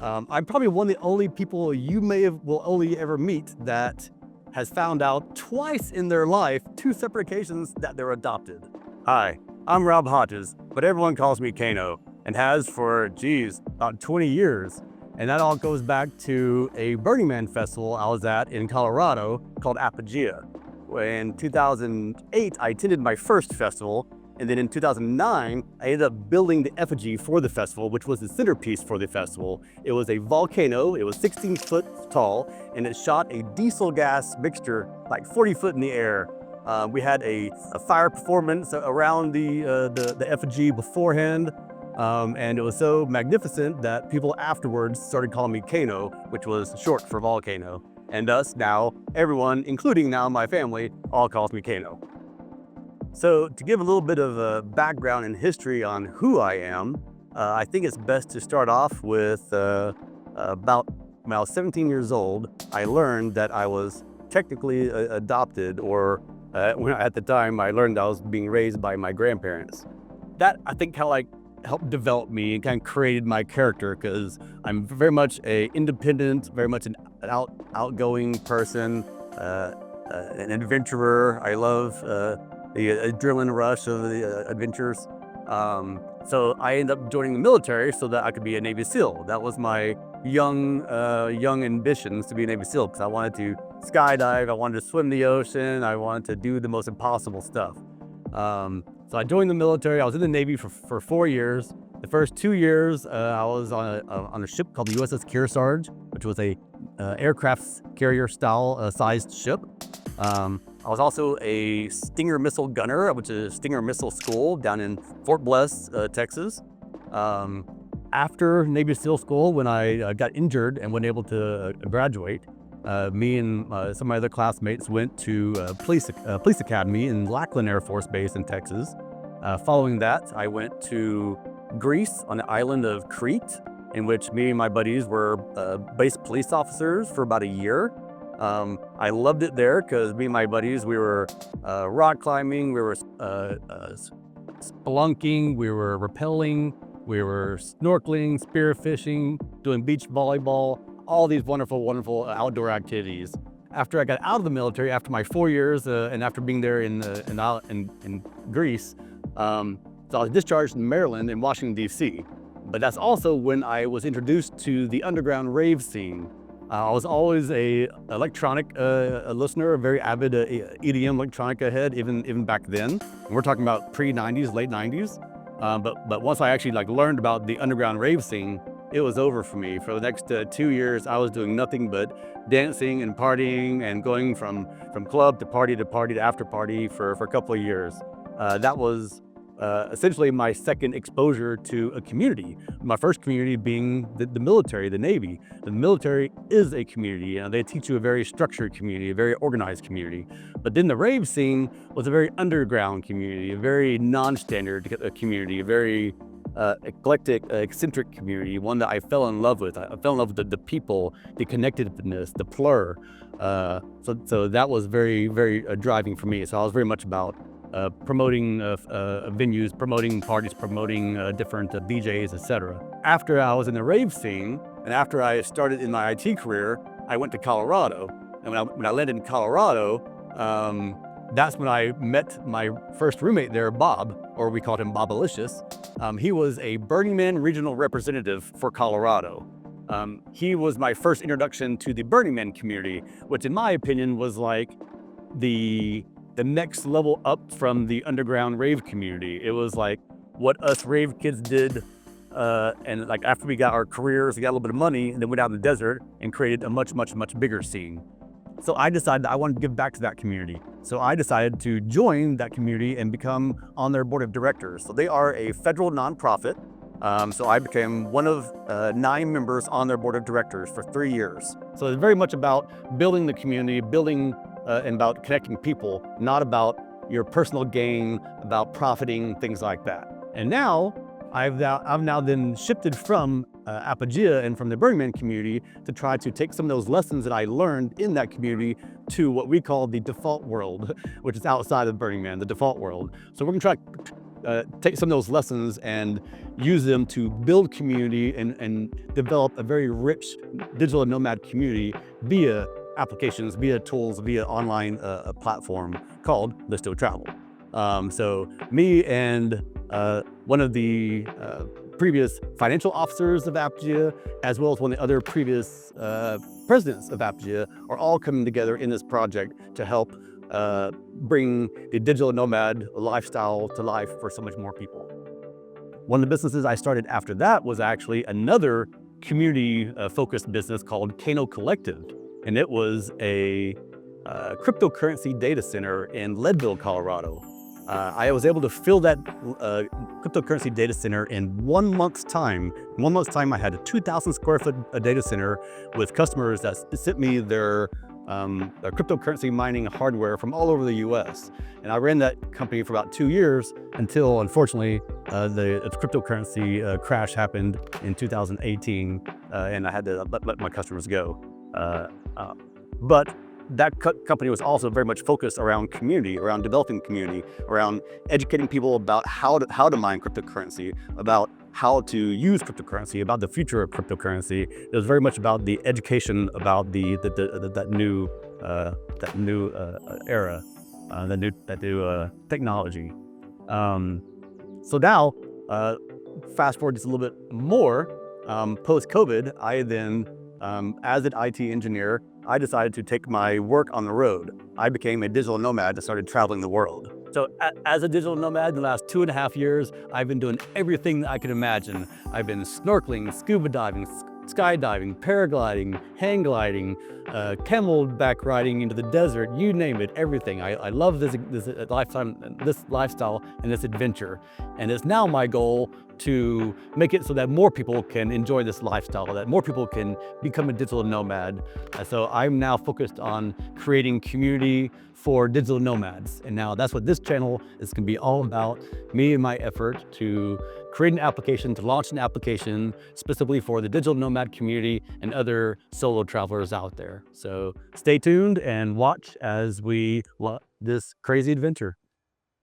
I'm probably one of the only people you will only ever meet that has found out twice in their life, two separate occasions, that they're adopted. Hi, I'm Rob Hodges, but everyone calls me Cano, and has for, about 20 years. And that all goes back to a Burning Man festival I was at in Colorado called Apogea. In 2008, I attended my first festival, and then in 2009, I ended up building the effigy for the festival, which was the centerpiece for the festival. It was a volcano, it was 16 foot tall, and it shot a diesel gas mixture like 40 foot in the air. We had a fire performance around the effigy beforehand, and it was so magnificent that people afterwards started calling me Cano, which was short for volcano. And thus now, everyone, including now my family, all calls me Cano. So to give a little bit of a background and history on who I am, I think it's best to start off with about when I was 17 years old, I learned that I was technically adopted, or at the time I learned I was being raised by my grandparents. That, I think, kind of like helped develop me and kind of created my character, because I'm very much an independent, very much an outgoing person, an adventurer. I love the adrenaline rush of the adventures. So I ended up joining the military so that I could be a Navy SEAL. That was my young ambitions, to be a Navy SEAL, because I wanted to skydive, I wanted to swim the ocean, I wanted to do the most impossible stuff. So I joined the military. I was in the Navy for 4 years. The first 2 years, I was on a ship called the USS Kearsarge, which was a aircraft carrier style sized ship. I was also a Stinger missile gunner, which is Stinger Missile School down in Fort Bliss, Texas. After Navy SEAL School, when I got injured and wasn't able to graduate, me and some of my other classmates went to police academy in Lackland Air Force Base in Texas. Following that, I went to Greece on the island of Crete, in which me and my buddies were base police officers for about a year. I loved it there because me and my buddies, we were rock climbing, we were spelunking, we were rappelling, we were snorkeling, spearfishing, doing beach volleyball, all these wonderful, wonderful outdoor activities. After I got out of the military, after my 4 years, and after being there in Greece, so I was discharged in Maryland and Washington, D.C. But that's also when I was introduced to the underground rave scene. I was always a electronic listener, a very avid EDM electronica head, even back then. And we're talking about pre-90s, late 90s. But once I actually learned about the underground rave scene, it was over for me. For the next 2 years, I was doing nothing but dancing and partying and going from club to party to after party for a couple of years. That was essentially my second exposure to a community. My first community being the military, the Navy. The military is a community, and they teach you a very structured community, a very organized community. But then the rave scene was a very underground community, a very non-standard community, a very eclectic, eccentric community, one that I fell in love with. I fell in love with the people, the connectedness, the plur. So that was very, very driving for me. So I was very much about promoting venues, promoting parties, promoting different BJs, etc. After I was in the rave scene, and after I started in my IT career, I went to Colorado. And when I landed in Colorado, that's when I met my first roommate there, Bob, or we called him Bobalicious. He was a Burning Man regional representative for Colorado. He was my first introduction to the Burning Man community, which in my opinion was like the next level up from the underground rave community. It was like what us rave kids did, and after we got our careers, we got a little bit of money, and then went out in the desert and created a much, much, much bigger scene. So I decided I wanted to give back to that community. So I decided to join that community and become on their board of directors. So they are a federal nonprofit. So I became one of 9 members on their board of directors for 3 years. So it's very much about building the community, and about connecting people, not about your personal gain, about profiting, things like that. And now, I've now then shifted from Apogea and from the Burning Man community to try to take some of those lessons that I learned in that community to what we call the default world, which is outside of Burning Man, the default world. So we're gonna try take some of those lessons and use them to build community and develop a very rich digital nomad community via applications, via tools, via online platform called Listo Travel. So me and one of the previous financial officers of Apogea, as well as one of the other previous presidents of Apogea, are all coming together in this project to help bring the digital nomad lifestyle to life for so much more people. One of the businesses I started after that was actually another community-focused business called Cano Collective, and it was a cryptocurrency data center in Leadville, Colorado. I was able to fill that cryptocurrency data center in 1 month's time. In 1 month's time, I had a 2,000 square foot data center with customers that sent me their cryptocurrency mining hardware from all over the US. And I ran that company for about 2 years until, unfortunately, the cryptocurrency crash happened in 2018, and I had to let my customers go. But that company was also very much focused around community, around developing community, around educating people about how to mine cryptocurrency, about how to use cryptocurrency, about the future of cryptocurrency. It was very much about the education about that new era, that new technology. So now, fast forward just a little bit more, post-COVID, I then, as an IT engineer, I decided to take my work on the road. I became a digital nomad and started traveling the world. So as a digital nomad, the last 2.5 years, I've been doing everything that I could imagine. I've been snorkeling, scuba diving, skydiving, paragliding, hang gliding, camelback riding into the desert, you name it, everything. I love this lifestyle and this adventure. And it's now my goal to make it so that more people can enjoy this lifestyle, that more people can become a digital nomad. So I'm now focused on creating community for digital nomads. And now that's what this channel is going to be all about, me and my effort to create an application, to launch an application specifically for the digital nomad community and other solo travelers out there. So stay tuned and watch as we this crazy adventure.